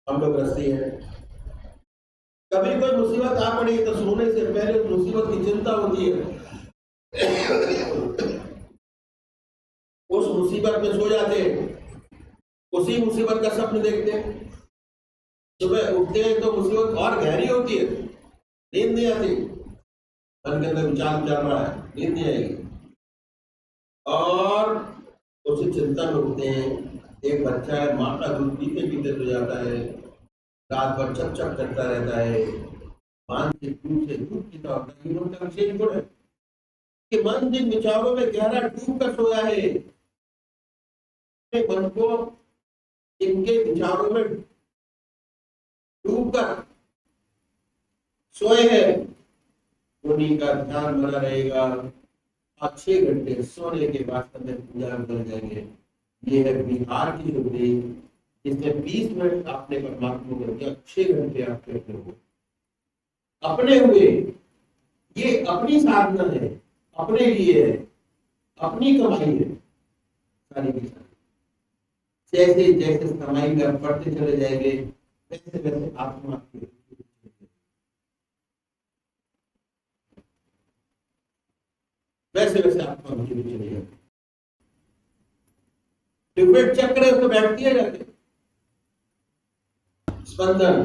हम लोग गृहस्थी हैं, कभी कोई मुसीबत आ पड़ी तो सोने से पहले उस मुसीबत की चिंता होती है। उस मुसीबत में सो जाते हैं, उसी मुसीबत का सपन देखते हैं। सुबह उठते हैं तो मुसीबत और गहरी होती है, नींद नहीं आती, मन के अंदर विचार चल रहा है, नींद नहीं आएगी। और उसी चिंता में उठते हैं। एक बच्चा है, माँ का दूध पीते पीते सो जाता है, रात भर चक चक करता रहता है, मानसिक रूप से दूध पीता होता है। उनका विशेष गुण है कि मन जिन विचारों में गहरा डूब कर सोया है, मन को इनके विचारों में डूब कर सोए है, उन्हीं का ध्यान बना रहेगा। और 6 घंटे सोने के बाद में पूजा कर जाएंगे। ये है बिहार की शुद्धि, जिसमें 20 मिनट आपने परमात्मा को दिया, 6 घंटे आपके अपने हुए। ये अपनी साधना है, अपने लिए है, अपनी कमाई है सारी की सारी। जैसे जैसे कमाई में बढ़ते चले जाएंगे वैसे वैसे आत्मा की वैसे वैसे आत्मा की चले जाएगी। डिफरेंट चक्र है तो बैठती है जाके स्पंदन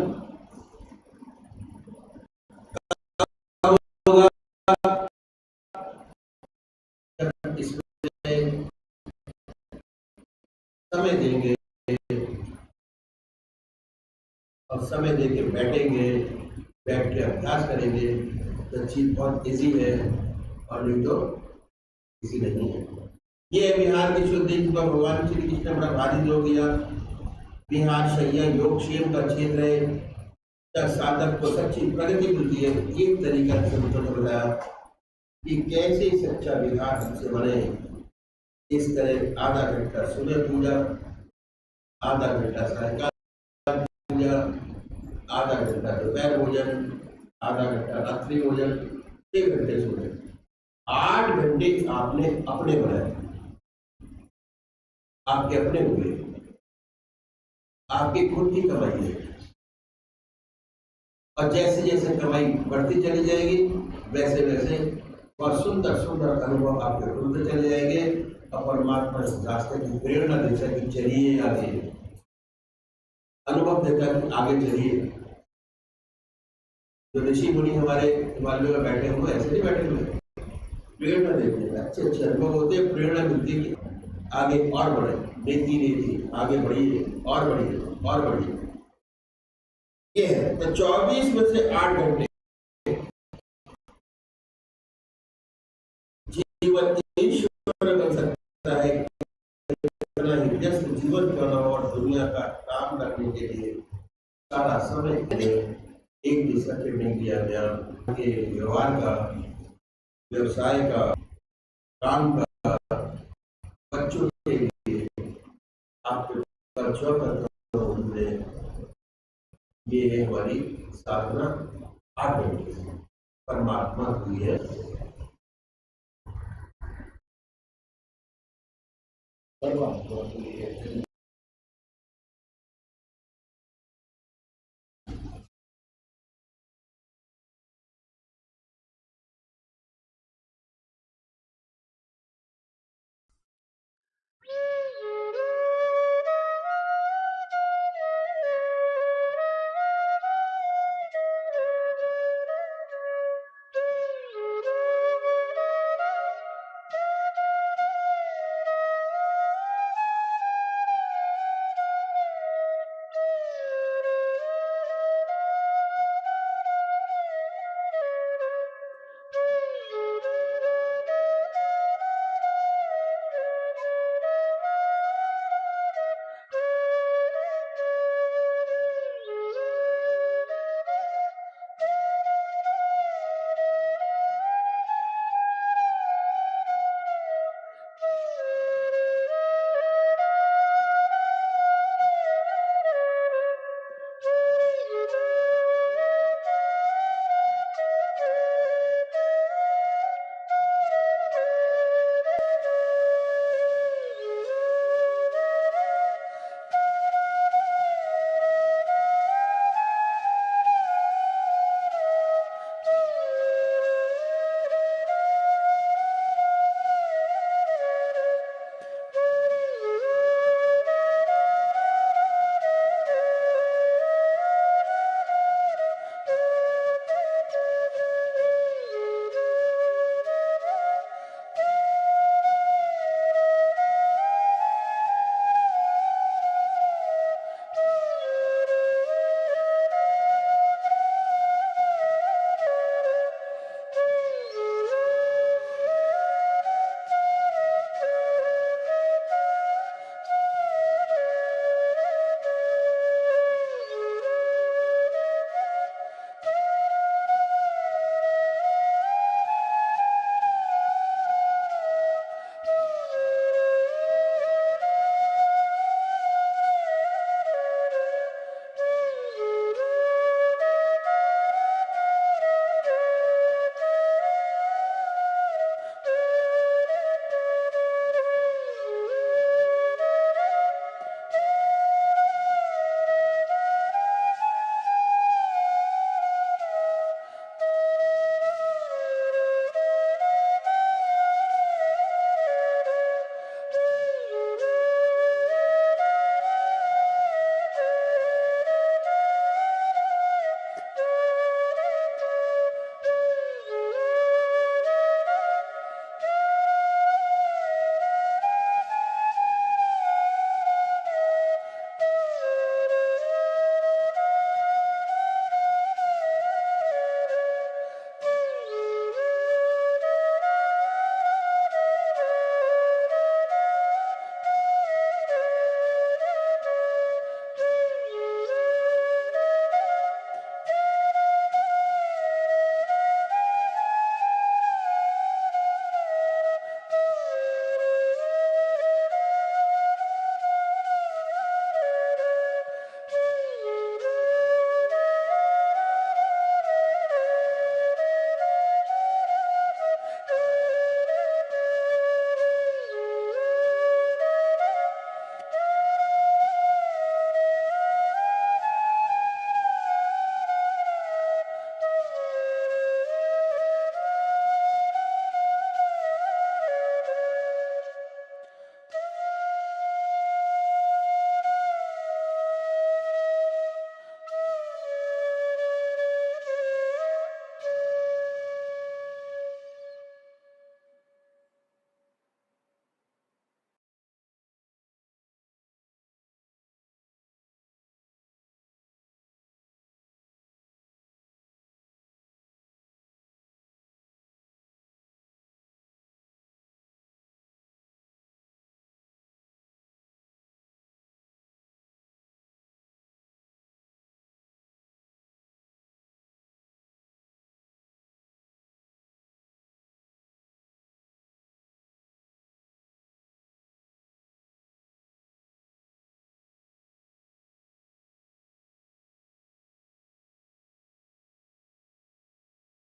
होगा। इसमें समय देंगे और समय देके बैठेंगे, बैठ के अभ्यास करेंगे तो चीज बहुत इजी है, और नहीं तो इसी नहीं है। ये बिहार की शुद्धि जिसका भगवान श्री कृष्ण बड़ा भारी हो गया। बिहार शैया योग क्षेम का क्षेत्र है, जब साधक को सच्ची प्रगति मिलती है। एक तरीका से उन्होंने बताया कि कैसे सच्चा बिहार हमसे बने। इस तरह आधा घंटा सुबह पूजा, आधा घंटा सायंकाल पूजा, आधा घंटा दोपहर भोजन, आधा घंटा रात्रि भोजन, 6 घंटे सोने, 8 घंटे आपने अपने बनाए, आपके अपने हुए, आपकी खुद की कमाई है। और जैसे जैसे कमाई बढ़ती चली जाएगी वैसे वैसे और सुंदर सुंदर अनुभव आपके खुद चले जाएंगे। और परमात्मा इस रास्ते की प्रेरणा देता है कि चलिए आगे, अनुभव देता है कि आगे चलिए। जो ऋषि मुनि हमारे हिमालय में बैठे हुए ऐसे नहीं बैठे हुए, प्रेरणा देते हैं, अच्छे अच्छे अनुभव होते हैं, प्रेरणा मिलती है कि आगे और बढ़े, नेति नेति आगे बढ़िए और बढ़िए और बढ़िए। ये है तो 24 में से 8 घंटे जीवन ईश्वर बन सकता है। इतना ही व्यस्त जीवन क्यों ना हो और दुनिया का काम करने के लिए सारा समय एक भी सेकंड नहीं दिया गया। के व्यवहार का, व्यवसाय का, काम का, बच्चों के लिए आपके बच्चों का ये है हमारी साधना 8 घंटे परमात्मा की है।